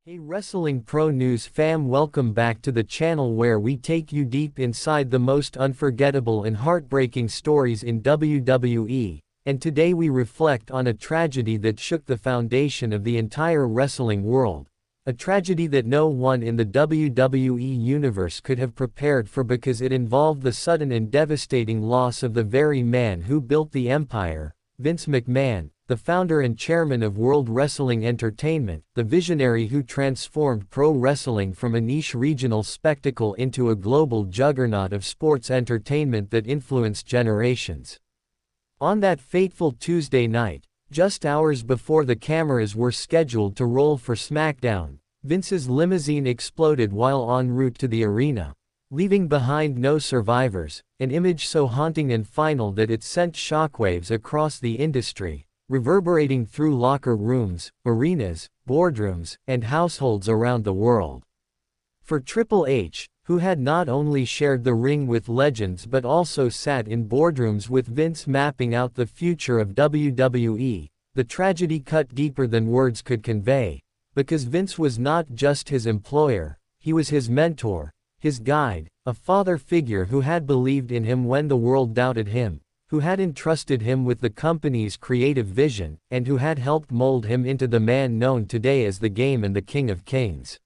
Hey Wrestling Pro News fam, welcome back to the channel where we take you deep inside the most unforgettable and heartbreaking stories in WWE, and today we reflect on a tragedy that shook the foundation of the entire wrestling world. A tragedy that no one in the WWE universe could have prepared for because it involved the sudden and devastating loss of the very man who built the empire, Vince McMahon, the founder and chairman of World Wrestling Entertainment, the visionary who transformed pro wrestling from a niche regional spectacle into a global juggernaut of sports entertainment that influenced generations. On that fateful Tuesday night, just hours before the cameras were scheduled to roll for SmackDown, Vince's limousine exploded while en route to the arena, leaving behind no survivors, an image so haunting and final that it sent shockwaves across the industry, reverberating through locker rooms, arenas, boardrooms, and households around the world. For Triple H, who had not only shared the ring with legends but also sat in boardrooms with Vince mapping out the future of WWE, the tragedy cut deeper than words could convey, because Vince was not just his employer, he was his mentor, his guide, a father figure who had believed in him when the world doubted him, who had entrusted him with the company's creative vision, and who had helped mold him into the man known today as the Game and the King of Kings.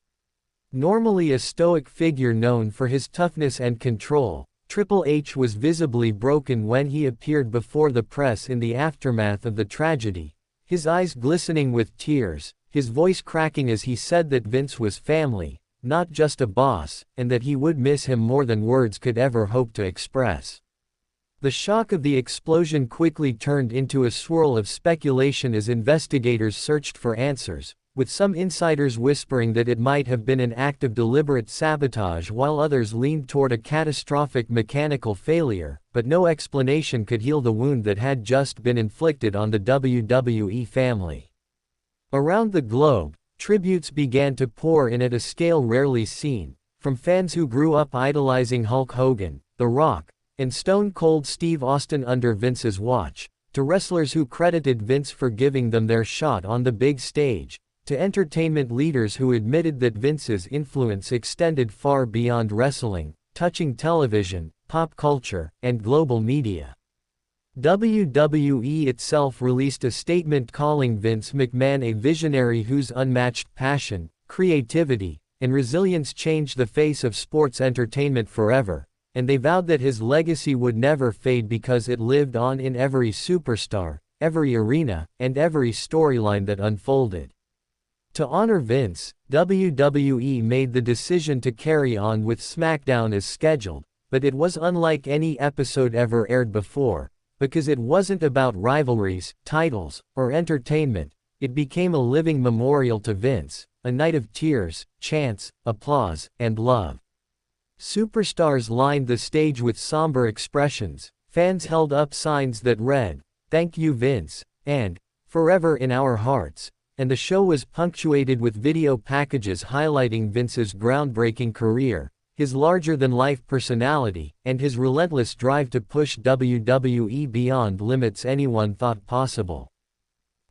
Normally a stoic figure known for his toughness and control, Triple H was visibly broken when he appeared before the press in the aftermath of the tragedy, his eyes glistening with tears, his voice cracking as he said that Vince was family, not just a boss, and that he would miss him more than words could ever hope to express. The shock of the explosion quickly turned into a swirl of speculation as investigators searched for answers, with some insiders whispering that it might have been an act of deliberate sabotage while others leaned toward a catastrophic mechanical failure, but no explanation could heal the wound that had just been inflicted on the WWE family. Around the globe, tributes began to pour in at a scale rarely seen, from fans who grew up idolizing Hulk Hogan, The Rock, and Stone Cold Steve Austin under Vince's watch, to wrestlers who credited Vince for giving them their shot on the big stage, to entertainment leaders who admitted that Vince's influence extended far beyond wrestling, touching television, pop culture, and global media. WWE itself released a statement calling Vince McMahon a visionary whose unmatched passion, creativity, and resilience changed the face of sports entertainment forever, and they vowed that his legacy would never fade because it lived on in every superstar, every arena, and every storyline that unfolded. To honor Vince, WWE made the decision to carry on with SmackDown as scheduled, but it was unlike any episode ever aired before, because it wasn't about rivalries, titles, or entertainment. It became a living memorial to Vince, a night of tears, chants, applause, and love. Superstars lined the stage with somber expressions, fans held up signs that read, "Thank you Vince," and "Forever in our hearts," and the show was punctuated with video packages highlighting Vince's groundbreaking career, his larger-than-life personality, and his relentless drive to push WWE beyond limits anyone thought possible.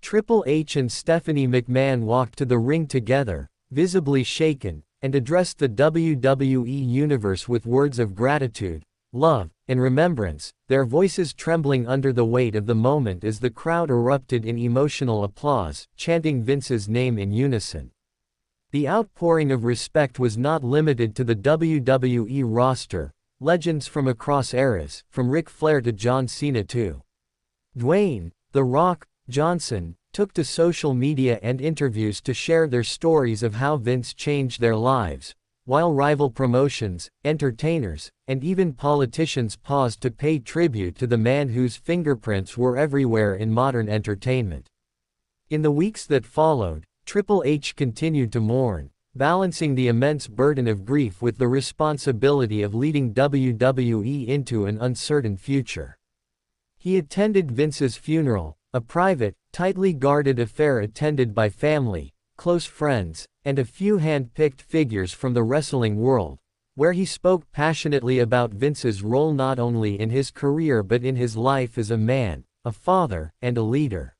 Triple H and Stephanie McMahon walked to the ring together, visibly shaken, and addressed the WWE Universe with words of gratitude, love, and remembrance, their voices trembling under the weight of the moment as the crowd erupted in emotional applause, chanting Vince's name in unison. The outpouring of respect was not limited to the WWE roster, legends from across eras, from Ric Flair to John Cena to Dwayne "The Rock" Johnson, took to social media and interviews to share their stories of how Vince changed their lives, while rival promotions, entertainers, and even politicians paused to pay tribute to the man whose fingerprints were everywhere in modern entertainment. In the weeks that followed, Triple H continued to mourn, balancing the immense burden of grief with the responsibility of leading WWE into an uncertain future. He attended Vince's funeral, a private, tightly guarded affair attended by family, close friends, and a few hand-picked figures from the wrestling world, where he spoke passionately about Vince's role not only in his career but in his life as a man, a father, and a leader.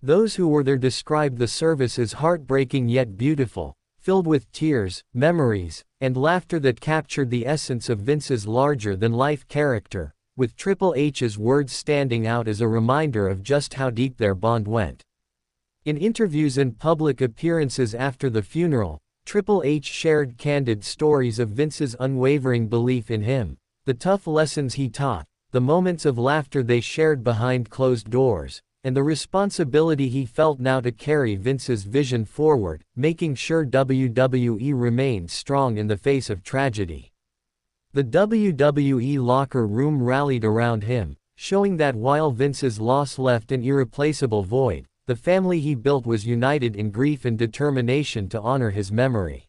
Those who were there described the service as heartbreaking yet beautiful, filled with tears, memories, and laughter that captured the essence of Vince's larger-than-life character, with Triple H's words standing out as a reminder of just how deep their bond went. In interviews and public appearances after the funeral, Triple H shared candid stories of Vince's unwavering belief in him, the tough lessons he taught, the moments of laughter they shared behind closed doors, and the responsibility he felt now to carry Vince's vision forward, making sure WWE remained strong in the face of tragedy. The WWE locker room rallied around him, showing that while Vince's loss left an irreplaceable void, the family he built was united in grief and determination to honor his memory.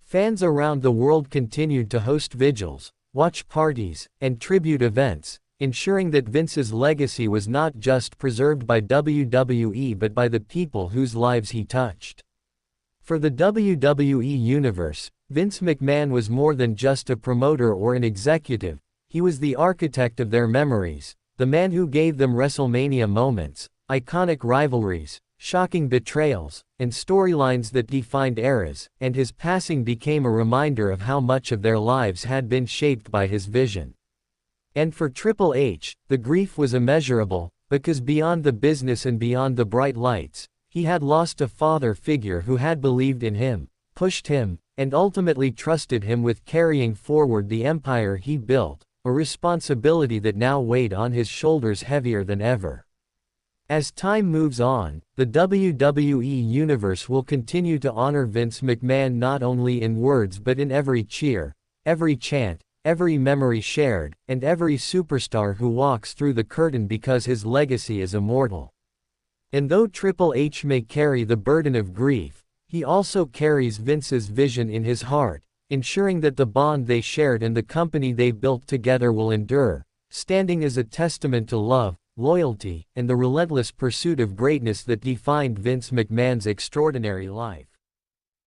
Fans around the world continued to host vigils, watch parties, and tribute events, ensuring that Vince's legacy was not just preserved by WWE but by the people whose lives he touched. For the WWE Universe, Vince McMahon was more than just a promoter or an executive, he was the architect of their memories, the man who gave them WrestleMania moments, iconic rivalries, shocking betrayals, and storylines that defined eras, and his passing became a reminder of how much of their lives had been shaped by his vision. And for Triple H, the grief was immeasurable, because beyond the business and beyond the bright lights, he had lost a father figure who had believed in him, pushed him, and ultimately trusted him with carrying forward the empire he built, a responsibility that now weighed on his shoulders heavier than ever. As time moves on, the WWE Universe will continue to honor Vince McMahon not only in words but in every cheer, every chant, every memory shared, and every superstar who walks through the curtain because his legacy is immortal. And though Triple H may carry the burden of grief, he also carries Vince's vision in his heart, ensuring that the bond they shared and the company they built together will endure, standing as a testament to love, loyalty, and the relentless pursuit of greatness that defined Vince McMahon's extraordinary life.